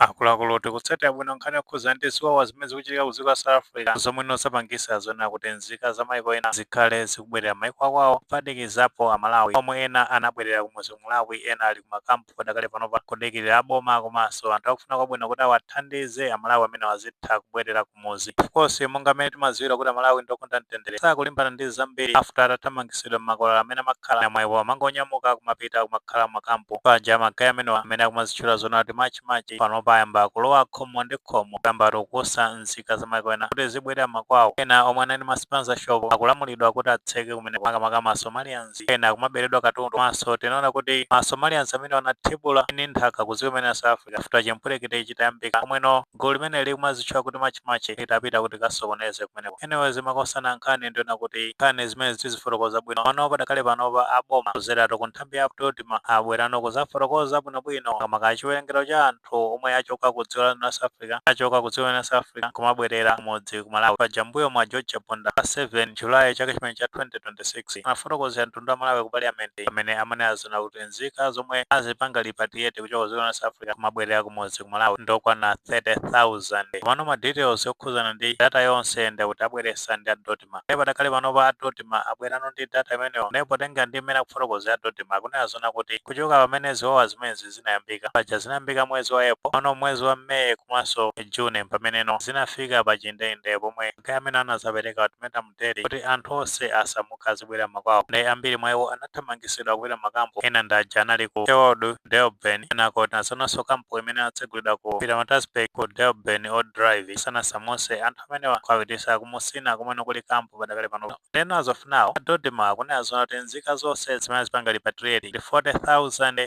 akuluakulu tikutsatira bwino nkhani yokhuza ndi ziwawa zimene zikuchitika ku dziko la South Africa zomwe nosapangisa zona kuti nzika za maiko ena zikhale zikubwerera maiko akwawo kuphatikizapo amalawi omwe ena anabwerera kumudzi Malawi ena ali kumakampu padakali panopa kudikirira aboma komanso anthu akufuna kwabwino kuti awathandize amalawi amene azitha kubwerera kumudzi. Of course monga mmene timadziwira kuti amalawi ndokonda mtendere sakulimbana ndi zambiri after atathamangisidwa m'makola amene amakhala namwewo amangonyamuka kumapita kumakhala mumakampu paja magayi amene akumazitchula zona kuti machimachi panopa ayamba kulowa khomo ndi khomo kuyamba kukosa nzika za maiko ena kuti zibwerera makwawo. Ena omwe anali ma sponsorship akulamulidwa kuti atseke kumene makamaka ma Somalians ena akumaberedwa katundu komanso tinaona kuti ma Somalians amene anathibula ni nthaka ku dziko la South Africa futa chempwerekete chitayambika komweno goli limene likumazitchula kuti machimachi litapita kuti kasokoneze kumeneko. Anyways makosana nkhani ndiona kuti nkhani zimene tizifotokoza bwino pano padakale panopa aboma kuzeratu ku nthambi ya Dodoma abwerano kuzafotokoza bwinobwino kamaka chiwerengero cha anthu omwe achoka ku dziko la South Africa achoka ku dziko la South Africa kumabwerera kumudzi ku Malawi paja mbuyo mwa George Ponda pa 7 July chaka chimene cha 2026 anafotokoza mtundu wa Malawi ku parliament amene azona kuti nzika zomwe azipanga repatriate kuchoka ku dziko la South Africa kumabwerera kumudzi ku Malawi ndokwana 30,000 pano ma details yokhuzana ndi data yonse ndi kuti abweresa ndi Dodoma padakale panopa Dodoma abwerano ndi data imeneyo ndipo tenga ndi imene akufotokoza Dodoma kunazona kuti kuchoka pamene ziwawa zimezi zinayambika paja zinayambika mwezi wa April pano mwezi wa May komanso June pameneno zinafika pa chindende pomwe magayi amene anazapereka kutimeta mteri kuti anthu onse asamuka azibwera makwawo ndi ambiri mwa iwo anathamangisidwa kubwera makampu ena ndaja anali ku Sherwood Durban enako tinasonanso kampu imene atsegulidwa ku Pietermaritzburg ku Durban Old Drive sanasamose anthu amenewa kwapitisa kumusina kumene kuli kampu padakale pano leno as of now Dodoma kunazona kuti nzika zonse zimene zipanga repatriate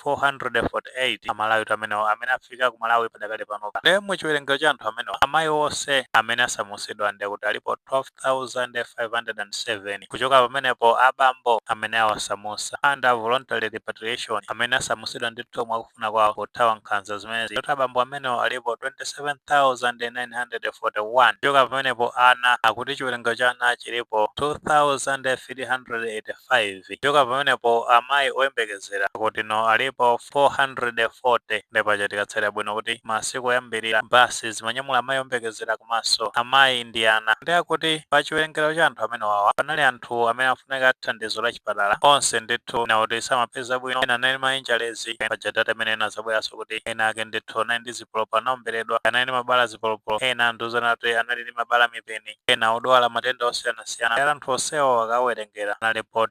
40,448 amalawi amenewa amene afika ku Malawi padakale panopa lemu chiwerengero cha anthu amenewa amayi onse amene asamusidwa ndi kuti alipo 12,507 kuchoka pamenepo abambo amene awasamusa under voluntary repatriation amene asamusidwa ndi tomwe akufuna kwawo kuthawa nkhanza zimenezi kuti abambo amenewo alipo 27,941 kuchoka pamenepo ana akuti chiwerengero cha ana chilipo 2,385 kuchoka pamenepo amayi oyembekezera kuti no alipo 440 ndipo tikatsatira bwino kuti masiku oyambirira basi zimanyamula amayi oyembekezera komanso amayi ndi ana ndi akuti pa chiwerengero cha anthu amene wawa panali anthu amene afunika thandizo la chipatala onse ndithu na kuti samapeza bwino ena anali mainjalezi paja data imene inazabweranso kuti ena ake ndithu anali ndi zipolopolo anaomberedwa anali mabala zipolopolo ena nduzana kuti anali ndi mabala mipeni ena odwala matenda osiyanasiyana era anthu onsewo akawerengera analipo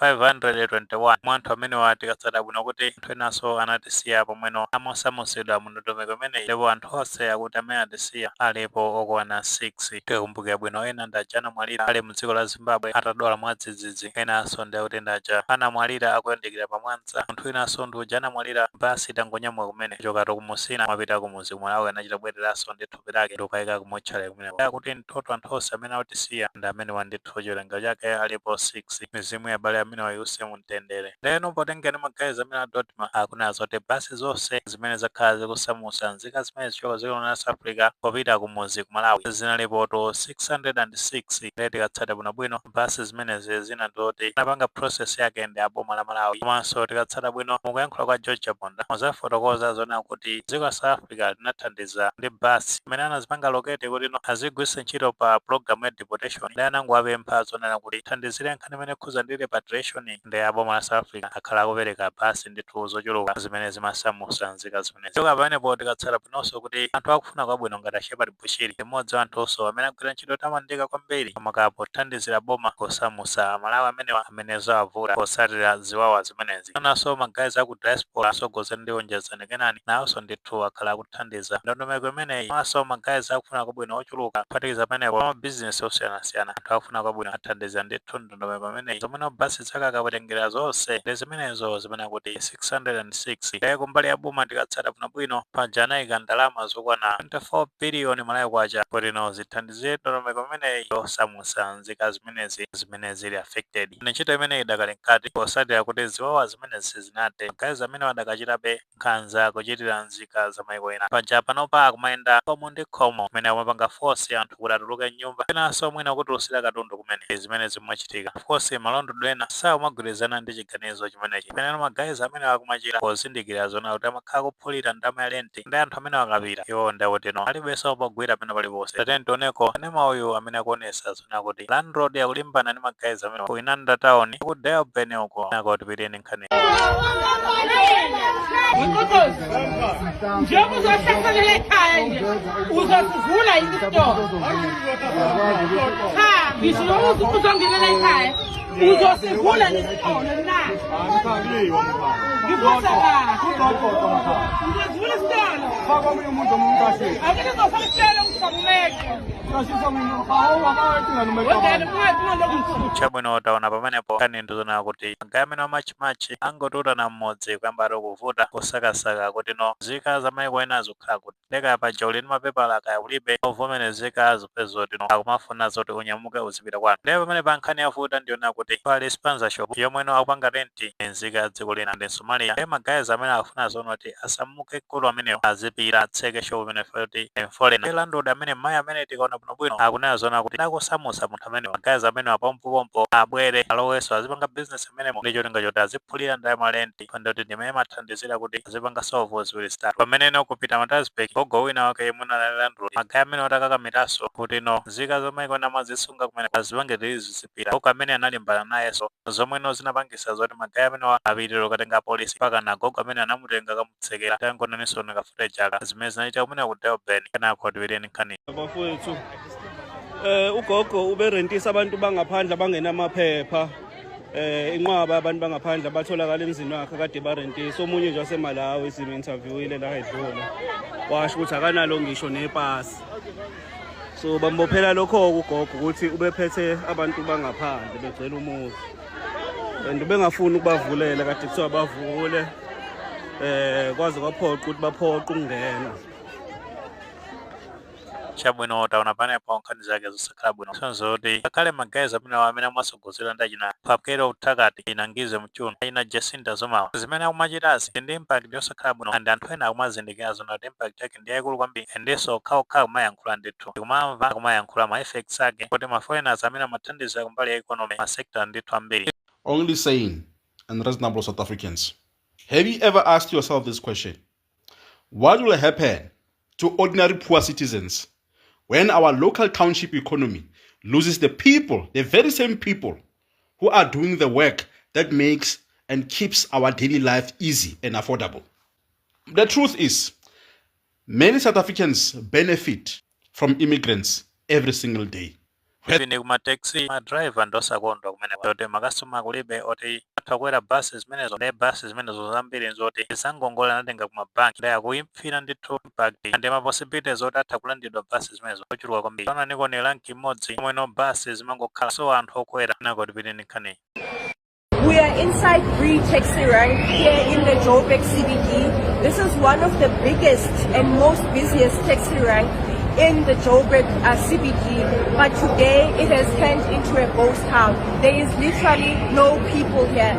10,521 mwa anthu amene tikatsatira bwino kuti anthu enanso anatisiya pomweno amosamusidwa mu ndondomeko imeneyi ndipo anthu onse akuti amene atisiya alipo okwana 6 tikumbukira bwino ena ndaja anamwalira ali mu dziko la Zimbabwe atadwala mwadzidzidzi enanso ndi akuti ndaja anamwalira akuyandikira pamwanza munthu enanso ndi uja anamwalira basi tangonyamuka kumene kuchoka kumusina mwapita kumudzi ku Malawi anachita bwereranso ndi thupi lake ndikukayika kumotchale kumeneko akuti mtoto anthu onse amene atisiya ndi amene wandithu chiwerengero chake alipo 6 mizimu ya abale amene wayuse mu mtendere leno potengera magazi amene Dodoma akunazo kuti basi zonse zimene zakhala zikusamusa nzika zimene zichoka dziko la South Africa popita kumudzi ku Malawi zinalipo 606 tikatsatira bwinobwino basi zimenezi zinatoti anapanga process yake ndi aboma la Malawi komanso tikatsatira bwino mukuyankhula kwa George Ponda muzafotokoza zona kuti dziko la South Africa linathandiza ndi basi imene anazipanga lokete kuti azigwiritsa ntchito pa program ya deportation ndi anangoapempha zonena kuti thandizire nkhani imene ikhuza ndi repatriation ndi aboma la South Africa akhala akupereka basi ndithu zochuluka zimene zimasamusa nzika zimenezi choka pamenepo tikatsatira bwinonso kuti anthu akufuna kwabwino ngati Shepherd Bushiri imodzi wa anthu onso amene agwira ntchito tamandika kwambiri amakapo thandizira boma kusamusa Malawi amenewa amene zawavuta posatira ziwawa zimenezi ananso magazi aku diaspora asogoza ndi onjezani kenani nawonso ndithu akhala akuthandiza ndondomeko imeneyi maso magazi akufuna kwabwino ochuluka kuphatikiza pamenepo amabizinesi osiyanasiyana anthu akufuna kwabwino athandiza ndithu ndondomeko imeneyi zomwe basi zake akapatengera zonse ndi zimenezo zimene kuti 606 kaye kumbali ya boma tikatsata bwinobwino paja anayika ndalama zokwana 24 biliyoni Malawi kwacha kuti zithandizire ndondomeko imeneyi yosamusa nzika zimene zili affected ntchito imeneyi idakali mkati posatira kuti ziwawa zimenezi zinathe magazi amene adakachitabe nkhanza kuchitira nzika za maiko ena paja panopa akumayenda khomo ndi khomo kumene amapanga force anthu kuti atuluke nyumba enanso mwina kutulutsira katundu kumene zimene zimachitika of course malondodo ena sakumagwirizana ndi chiganizo chimenechi pamene magazi amene akumachita pozindikira zona kuti amakhala kuphulira ndama lenti ndi anthu amene akapita iwo ndauti no alibenso opagwira pena paliponse tatentoneko anema uyu amene akuonesa zona kuti landlord yakulimbana ndi magazi amene ku Inanda town ku Durban uko nakoti piteni nkhani njengoba uzohlasela ekhaya nje uzosivula isitolo cha ngisho noma uzongenela ekhaya uzosivula nesitolo na ngibuza la uzovula isitolo faka omunye umuntu kahle akeke uzofaka isitolo ngisamumeke chabwino taona pamenepo kanindu zona kuti gamene wamachimachi angotuta na mmodzi kuyambira kuvuta kusakasaka kuti no zika za maiko ena azikhala kuti leka paja uli ndi mapepala kaya ulibe ovomerezeka azipeza zoti no akumafuna zoti unyamuke uzipita kwanu lero pamene pa nkhani yavuta ndiona kuti pali sponsorship yomweno akupanga renti nzika dziko lina ndi Somalia magazi amene akufuna zona kuti asamuke kulu amenewo azipita atseke show imene foti foreign landlord amene mayi amene tikaona bwino akunena zona kuti nakusamusa munthu amene magazi amene apompopompo abwere aloweso azipanga business amene ndicho linga choti aziphulira ndalama lenti pande kuti ndimene mathandizira kuti azipanga solve ziwiri start pamene no kupita Matasbek ogo wina wake muna na landlord magazi amene watakakamiranso kuti no nzika zomwe ikona mazisunga kumene azipange zizipita ogo amene analimbana nayeso zomwe no zinapangisa zoti magazi amene apitiro katenga polisi paka na gogo amene anamutenga kamutsekera tangonaninso nikafuta chaka zimene zinaita kumene ku Durban kana kodweleni nkhani bafowethu ugogo uberentisa abantu bangaphandle abangenamaphepha inqwaba abantu bangaphandle batholakala emzini wakhe kade barentisa omunye nje waseMalawi sim-interviewile la edlula washo ukuthi akanalo ngisho nepasi so bambophela lokho ugogo ukuthi ubephethe abantu bangaphandle begcela umuzi and bengafuni ukubavulela kade kuthiwa bavule kwaze kwaphoqa ukuthi baphoqa ukungena chabwino taona panepo nkhani zake zosakhala bwino sonzo kuti akale magazi amene amasogozera ndachina papkero utakati inangize mchuno ina Jacinta Zuma zimene akumachitasi ndi impact yosakhala bwino and anthu ena akumazindikira zona kuti impact yake ndi yaikulu kwambiri ndiso khaokha kumayankhula ndithu kumamva kumayankhula ma effects ake kuti ma foreigners amene amathandiza kumbali ya economy ma sector ndithu ambiri. Only sane and reasonable South Africans, have you ever asked yourself this question? What will happen to ordinary poor citizens when our local township economy loses the people, the very same people who are doing the work that makes and keeps our daily life easy and affordable? The truth is, many South Africans benefit from immigrants every single day. Ni kuma taxi ma driver ndosakondwa kumene kuti makasitoma kulibe oti atakwera buses zimenezo ndi buses zimenezo zambiri nzoti isangongola natenga kuma bank ndi akuimfira ndithu impact and ma possibilities zoti atakulandidwa buses zimenezo ochuluka kwambiri pana niko ni rank imodzi omwe no buses zimangokhala so anthu okwera nako tipite nkhani. We are inside Bree Taxi Rank here in the Joburg CBD. This is one of the biggest and most busiest taxi rank in the Joburg CBD, but today it has turned into a ghost town. There is literally no people here.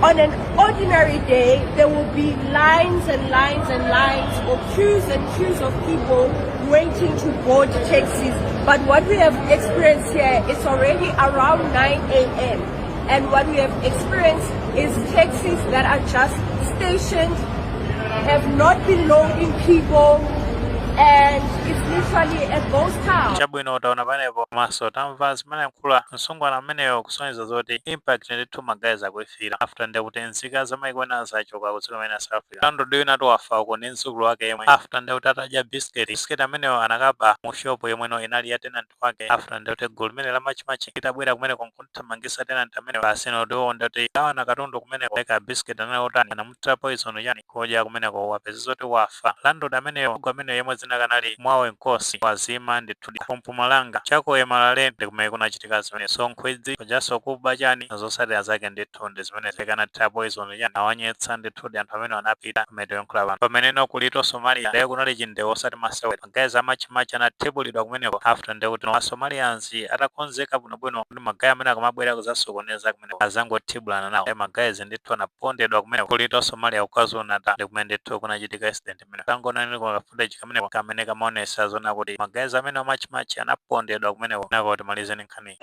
On an ordinary day, there will be lines and lines and lines or queues and queues of people waiting to board taxis. But what we have experienced here is already around 9 a.m. And what we have experienced is taxis that are just stationed, have not been loading people, and it's literally a ghost town. Chabwino utaona panepo maso tamva zimene mkula msungwana ameneyo kusonyeza zoti impact ndithu magazi akuifira after ndekuti nzika zamaiko ena zachoka kudziko kumene South Africa landlord wina wafa uko ndi mdzukulu wake yemwe after ndekuti atadya biscuit ameneyo anakaba mu shop yomweno inali ya tenant wake after ndekuti gulu limene la machimachi itabwera kumene konkunthamangisa tenant ameneyo pasino ndiwo ndekuti awana katundu kumene leka biscuit anayotani anamutra poison yani kodya kumeneko wapeza zoti wafa landlord ameneyo yemwe zinakanali mwawe nkosi wazima ndithu Mpumalanga chako yemalale kumene kunachitika zimene so nkhwidzi kujaso kuba chani zosatira zake ndithu ndi zimene zekana poison yani awanyetsa ndithu anthu amene anapita kumene yonkhala vanhu pamene no kulito Somalia lero kunali chindewo osati masewe magazi amachimachi anathebulidwa kumeneko after ndekuti no Somalians atakonzeka bwinobwino ndi magazi amene akamabwera kuzasokoneza kumeneko azangothibulana nawo magazi ndithu anapondedwa kumeneko kulito Somalia KwaZulu-Natal ndi kumene ndithu kunachitika incident imene tangonani kwa footage kamene kamaonesa zona kuti magazi amene amachimachi anapondedwa kumeneko nako timalizeni nkhani.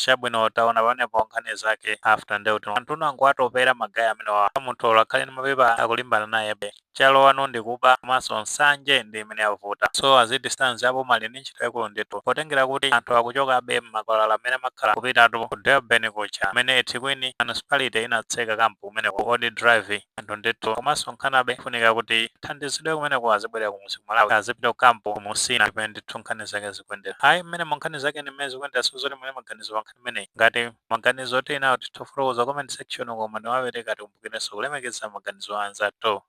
chabwino taona paonepo nkhani zake after ndeuti anthu nangu atopera magaya amenewa munthu olakhale ni mapepa akulimbana naye be chalowa nondi kuba komanso nsanje ndi imene yavuta so azidistance apo mali ndi ntchito yakulu ndithu potengera kuti anthu akuchoka be m'makwalala amene amakhala kupitatu ku Durban kucha amene eThekwini municipality inatseka kampu kumeneko odi drive anthu ndithu komanso nkhanabe funika kuti thandizidwe kumeneko azibwerera ku musi Malawi azipita ku kampu kumusina pamene ndithu nkhani zake zikwendera hayi mmene nkhani zake ni mmene zikwendera sizoti mmene maganizo wankhani imeneyi ngati maganizo oti inayo titofotokoza comment section koma ndiwapereka tikumbukirenso kulemekeza maganizo anzathu.